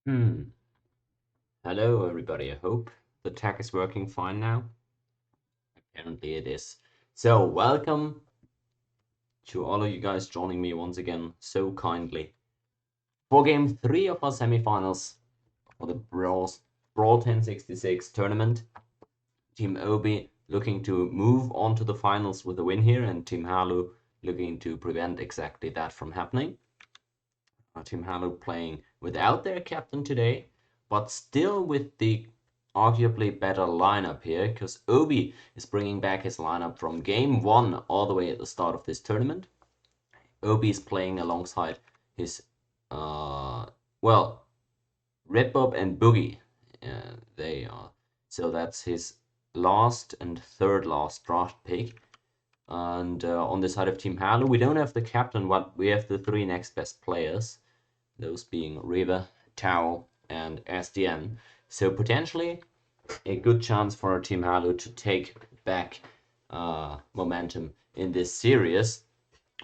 Hmm. Hello, everybody. I hope the tech is working fine now. Apparently, it is. So, welcome to all of you guys joining me once again so kindly for game three of our semifinals for the Brawl 1066 tournament. Team Obi looking to move on to the finals with a win here, and Team Halu looking to prevent exactly that from happening. Team Halu playing without their captain today, but still with the arguably better lineup here, because Obi is bringing back his lineup from game one all the way at the start of this tournament. Obi is playing alongside his, well, Red Bob and Boogie. They are so that's his last and third last draft pick. And on the side of Team Halu, we don't have the captain, but we have the three next best players, those being Riva, Tao, and SDN. So potentially a good chance for Team Halu to take back momentum in this series.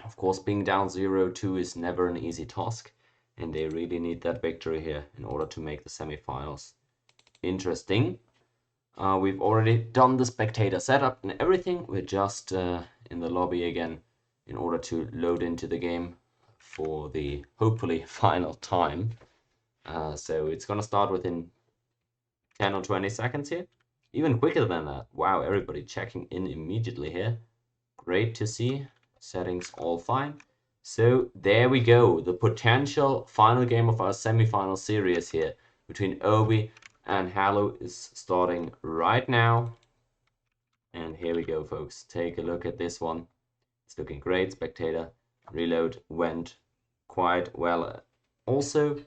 Of course, being down 0-2 is never an easy task, and they really need that victory here in order to make the semifinals interesting. We've already done the spectator setup and everything. We're just in the lobby again in order to load into the game for the hopefully final time. So it's gonna start within 10 or 20 seconds here. Even quicker than that. Wow, everybody checking in immediately here. Great to see. Settings all fine. So there we go. The potential final game of our semi-final series here between Obi and Halu is starting right now. And here we go, folks. Take a look at this one. It's looking great. Spectator reload went quite well also.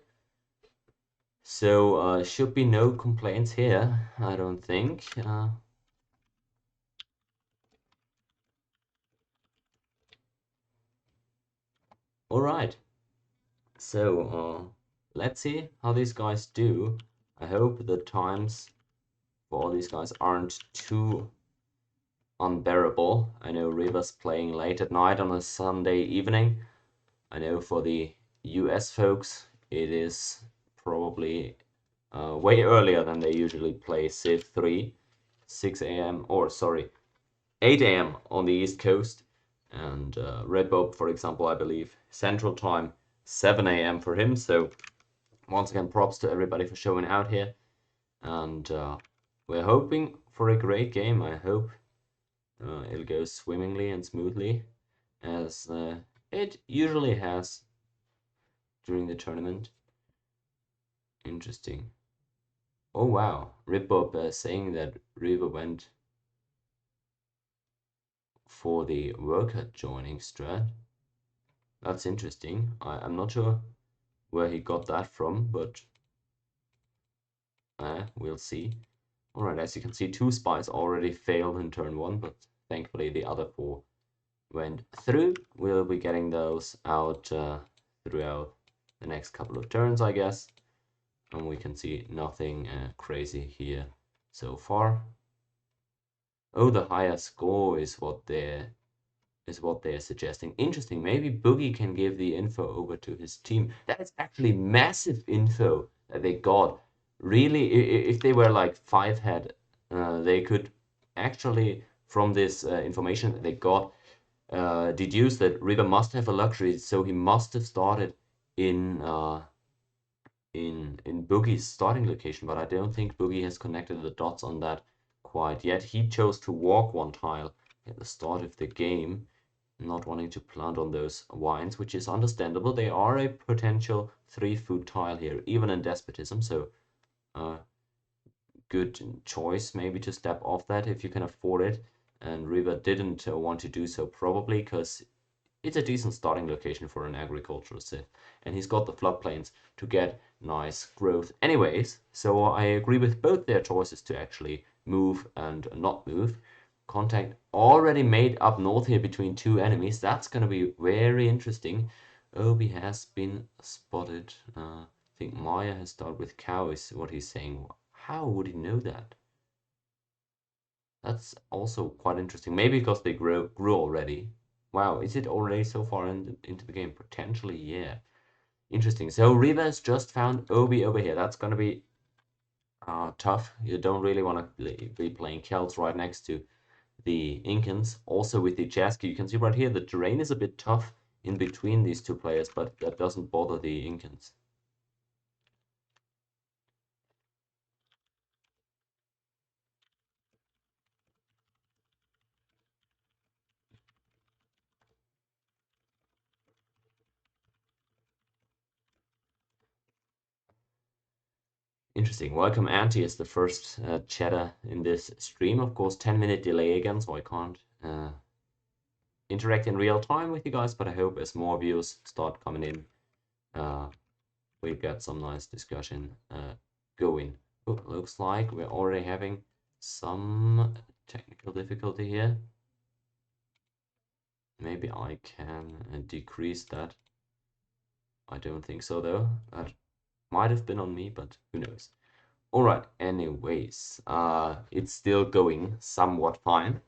So should be no complaints here, I don't think. All right. So let's see how these guys do. I hope the times for all these guys aren't too unbearable. I know Riva's playing late at night on a Sunday evening. I know for the US folks, it is probably way earlier than they usually play Civ 3, 6 a.m. or sorry, 8 a.m. on the East Coast. And Red Bob, for example, I believe Central Time, 7 a.m. for him. So once again, props to everybody for showing out here. And we're hoping for a great game. I hope it'll go swimmingly and smoothly, as it usually has during the tournament. Interesting. Oh wow, Ripbob saying that River went for the worker joining strat. That's interesting. I'm not sure where he got that from, but we'll see. Alright, as you can see, 2 spies already failed in turn 1, but thankfully the other 4 went through. We'll be getting those out throughout the next couple of turns, I guess. And we can see nothing crazy here so far. Oh, the higher score is what they're suggesting. Interesting. Maybe Boogie can give the info over to his team. That is actually massive info that they got. Really, if they were like 5 head, they could actually, from this information that they got, deduce that River must have a luxury, so he must have started in Boogie's starting location. But I don't think Boogie has connected the dots on that quite yet. He chose to walk 1 tile at the start of the game, not wanting to plant on those vines, which is understandable. They are a potential 3-food tile here, even in despotism. So good choice maybe to step off that if you can afford it. And River didn't want to do so, probably because it's a decent starting location for an agricultural Sith. And he's got the floodplains to get nice growth anyways. So I agree with both their choices to actually move and not move. Contact already made up north here between 2 enemies. That's going to be very interesting. Obi has been spotted. I think Maya has started with cow is what he's saying. How would he know that? That's also quite interesting. Maybe because they grew already. Wow, is it already so far into the game? Potentially, yeah. Interesting. So Riva has just found Obi over here. That's gonna be tough. You don't really want to be playing Celts right next to the Incans. Also with the Jaski, you can see right here the terrain is a bit tough in between these two players, but that doesn't bother the Incans. Interesting. Welcome, Anti, is the first chatter in this stream. Of course, 10-minute delay again, so I can't interact in real time with you guys, but I hope as more views start coming in, uh, we get some nice discussion going. Oh, looks like we're already having some technical difficulty here. Maybe I can decrease that. I don't think so though. That might have been on me, but who knows. All right. Anyways, it's still going somewhat fine.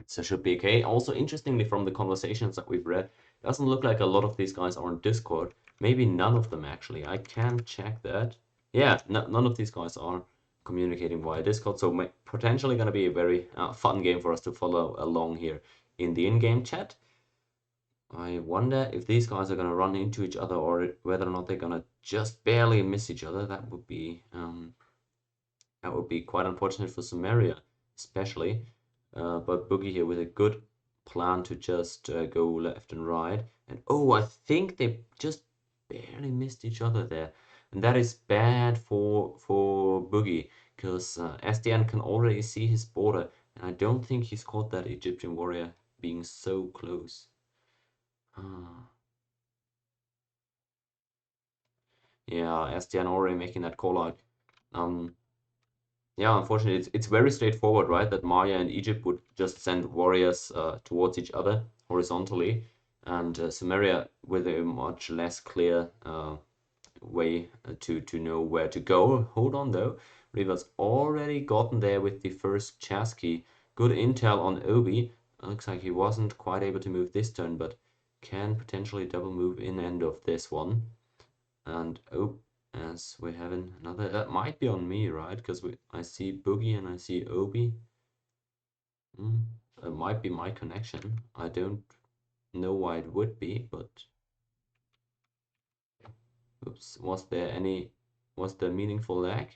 So should be okay. Also, interestingly, from the conversations that we've read, doesn't look like a lot of these guys are on Discord. Maybe none of them actually. I can check that. Yeah, none of these guys are communicating via Discord. So potentially going to be a very fun game for us to follow along here in the in-game chat. I wonder if these guys are going to run into each other or whether or not they're going to just barely miss each other. That would be quite unfortunate for Samaria, especially. But Boogie here with a good plan to just go left and right. And oh, I think they just barely missed each other there. And that is bad for Boogie because SDN can already see his border. And I don't think he's caught that Egyptian warrior being so close. Ah. Yeah, SDN already making that call out. Um, Yeah, unfortunately, it's very straightforward, right? That Maya and Egypt would just send warriors towards each other horizontally, and Sumeria with a much less clear way to know where to go. Hold on though, Riva's already gotten there with the first Chasqui. Good intel on Obi. Looks like he wasn't quite able to move this turn, but can potentially double move in end of this one. And oh, as we're having another, that might be on me, right? Because I see Boogie and I see Obi. It might be my connection. I don't know why it would be, but oops, was there meaningful lag?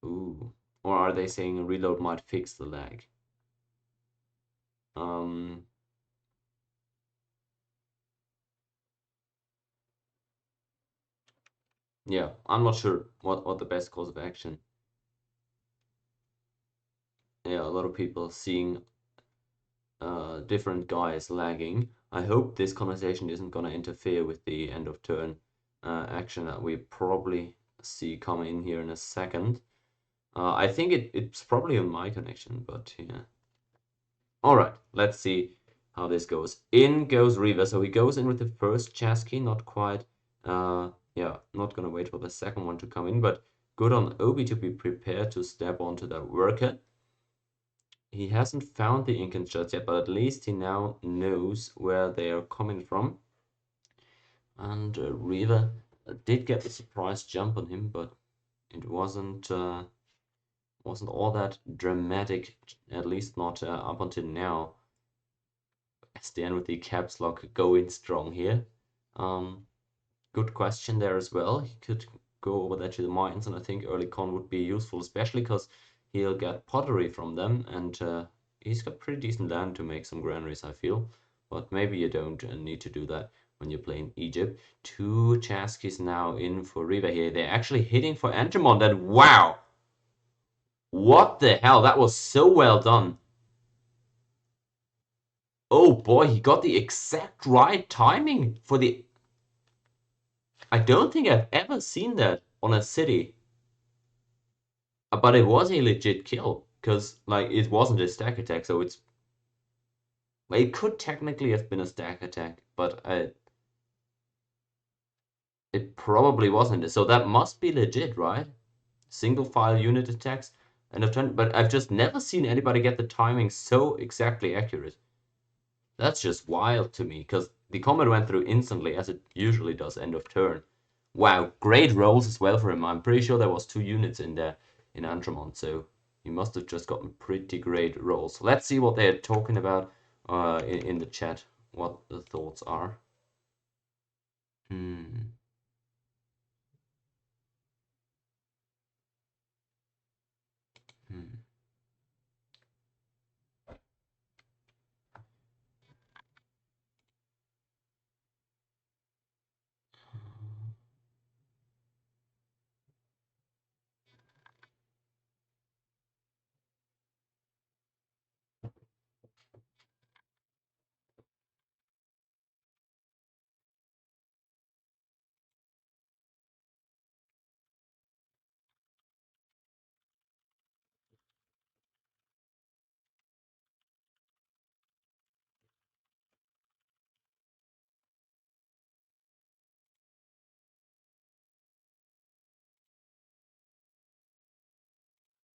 Ooh, or are they saying a reload might fix the lag? Um, yeah, I'm not sure what the best course of action. Yeah, a lot of people seeing different guys lagging. I hope this conversation isn't going to interfere with the end of turn action that we probably see come in here in a second. I think it's probably on my connection, but yeah. All right, let's see how this goes. In goes Riva. So he goes in with the first Chasqui, not quite, yeah, not going to wait for the second one to come in, but good on Obi to be prepared to step onto that worker. He hasn't found the Incans just yet, but at least he now knows where they are coming from. And Riva did get the surprise jump on him, but it wasn't all that dramatic, at least not up until now. SDN with the caps lock going strong here. Good question there as well. He could go over there to the mines, and I think early con would be useful, especially because he'll get pottery from them, and he's got pretty decent land to make some granaries, I feel. But maybe you don't need to do that when you're playing Egypt. Two Chasquis now in for Riva here. They're actually hitting for Entramon. And wow! What the hell? That was so well done. Oh boy, he got the exact right timing for the... I don't think I've ever seen that on a city. But it was a legit kill, because like it wasn't a stack attack, so it could technically have been a stack attack, but it probably wasn't. So that must be legit, right? Single file unit attacks, and but I've just never seen anybody get the timing so exactly accurate. That's just wild to me, because The combat went through instantly, as it usually does, end of turn. Wow, great rolls as well for him. I'm pretty sure there was 2 units in there in Antramon, so he must have just gotten pretty great rolls. Let's see what they're talking about in the chat, what the thoughts are. Hmm. Hmm.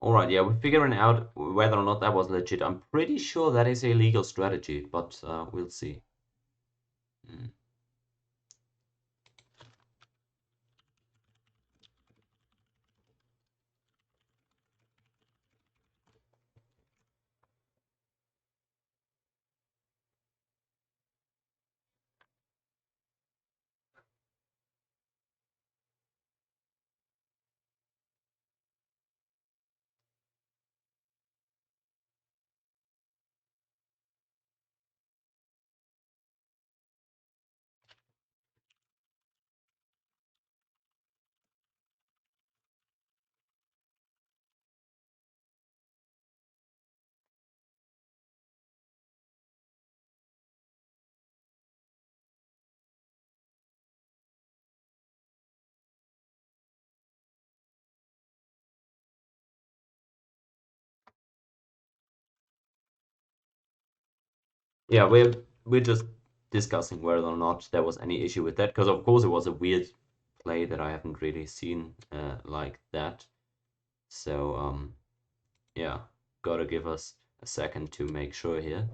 All right, yeah, we're figuring out whether or not that was legit. I'm pretty sure that is a legal strategy, but we'll see. Hmm. Yeah, we're just discussing whether or not there was any issue with that, because of course it was a weird play that I haven't really seen like that. So yeah, gotta give us a second to make sure here.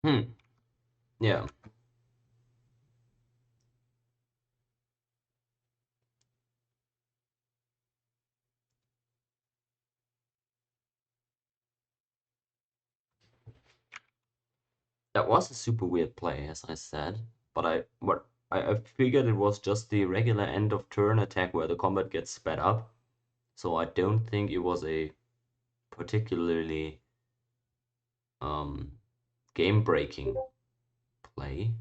Hmm. Yeah, that was a super weird play, as I said. But I figured it was just the regular end of turn attack where the combat gets sped up. So I don't think it was a particularly um game breaking play.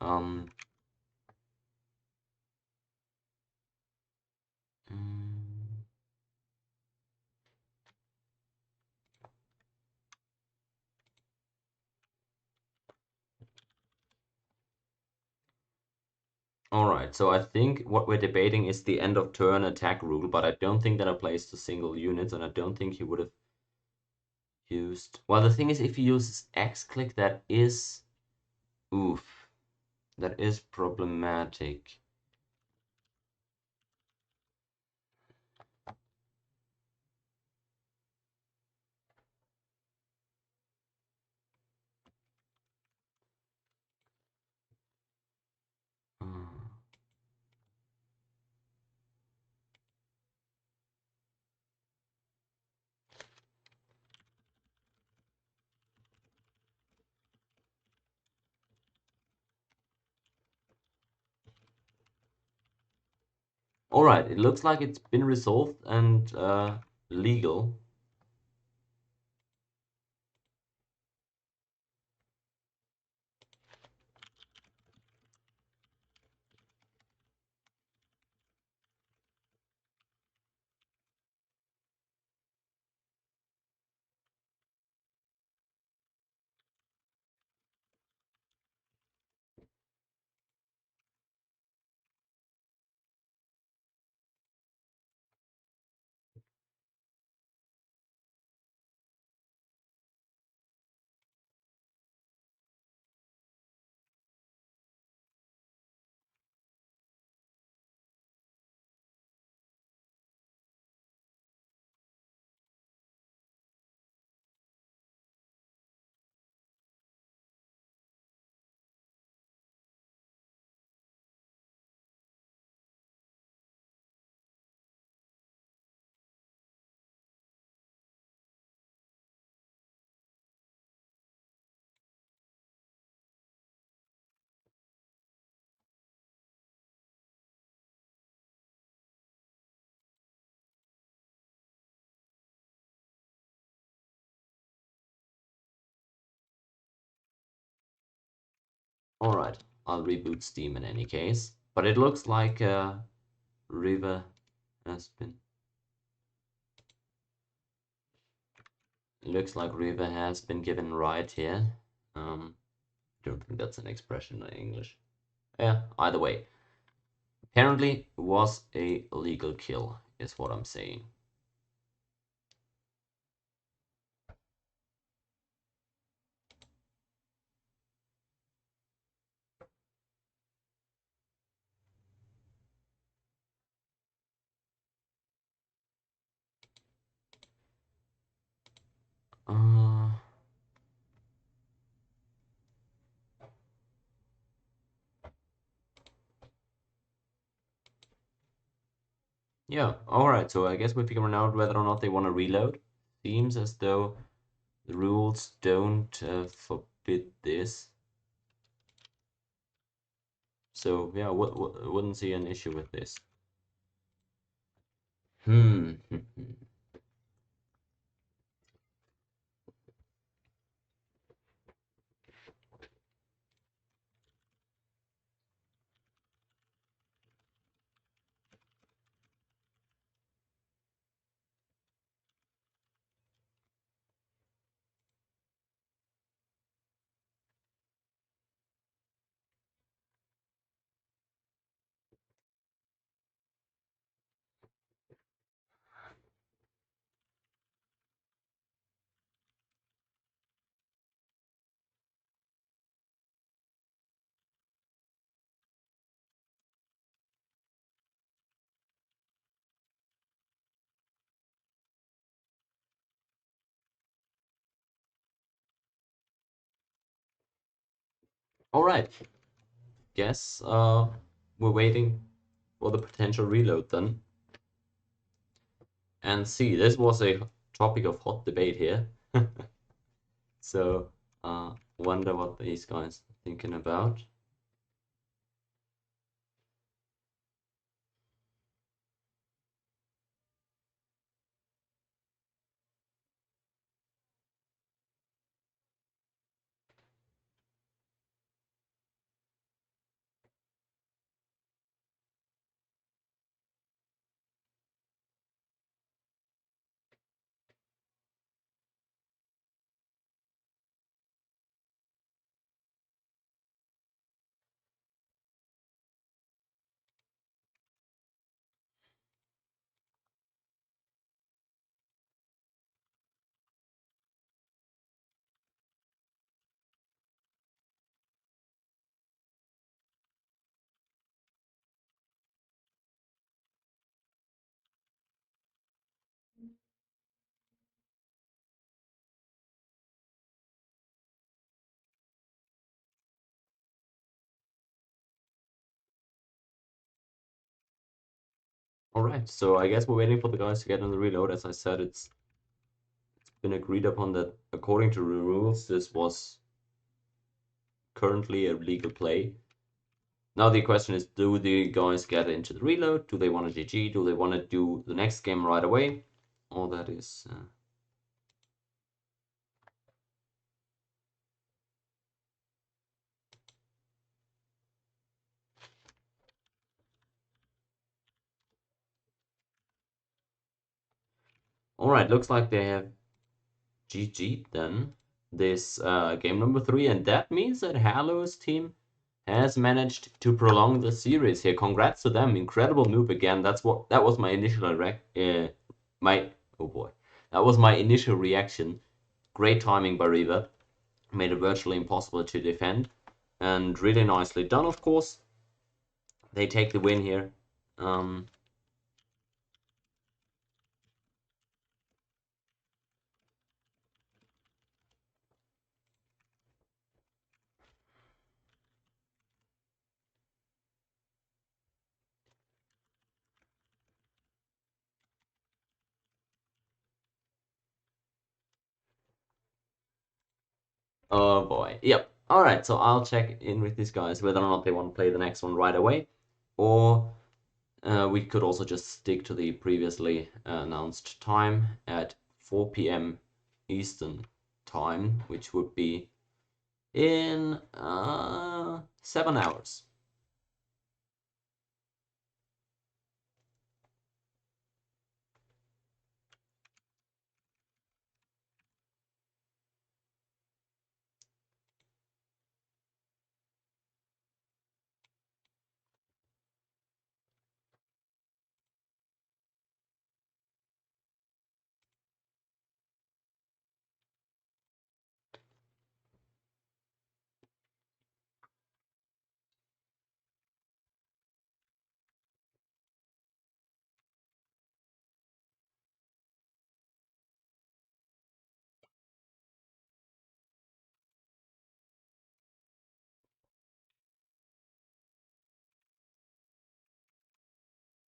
Um. mm, All right, so I think what we're debating is the end of turn attack rule, but I don't think that applies to single units, and I don't think he would have used. Well, the thing is, if he uses X click, that is. Oof. That is problematic. Hmm. All right, it looks like it's been resolved and legal. Alright, I'll reboot Steam in any case. But it looks like River has been. It looks like River has been given right here. Don't think that's an expression in English. Yeah, either way. Apparently, it was a legal kill, is what I'm saying. Uh, yeah, alright, so I guess we're figuring out whether or not they want to reload. Seems as though the rules don't forbid this. So, yeah, wouldn't see an issue with this. Hmm. Alright, guess we're waiting for the potential reload then. And see, this was a topic of hot debate here. So, wonder what these guys are thinking about. Alright, so I guess we're waiting for the guys to get on the reload. As I said, it's been agreed upon that according to the rules, this was currently a legal play. Now the question is, do the guys get into the reload? Do they want to GG? Do they want to do the next game right away? All that is... Alright, looks like they have GG then. This game number 3, and that means that Halu's team has managed to prolong the series here. Congrats to them. Incredible move again. That was my initial oh boy. That was my initial reaction. Great timing by Riva. Made it virtually impossible to defend. And really nicely done, of course. They take the win here. Oh boy. Yep. Alright, so I'll check in with these guys whether or not they want to play the next one right away. Or we could also just stick to the previously announced time at 4 p.m. Eastern time, which would be in 7 hours.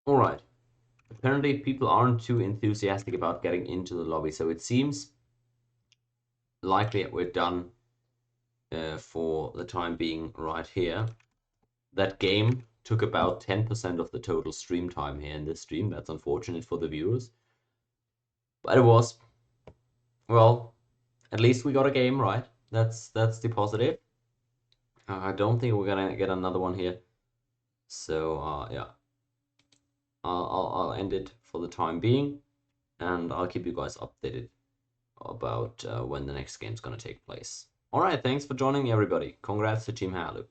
All right. Apparently, people aren't too enthusiastic about getting into the lobby, so it seems likely that we're done for the time being right here. That game took about 10% of the total stream time here in this stream. That's unfortunate for the viewers. But it was, well, at least we got a game right. That's the positive. I don't think we're gonna get another one here. So yeah, I'll end it for the time being, and I'll keep you guys updated about when the next game's gonna take place. All right, thanks for joining me, everybody. Congrats to Team Halu.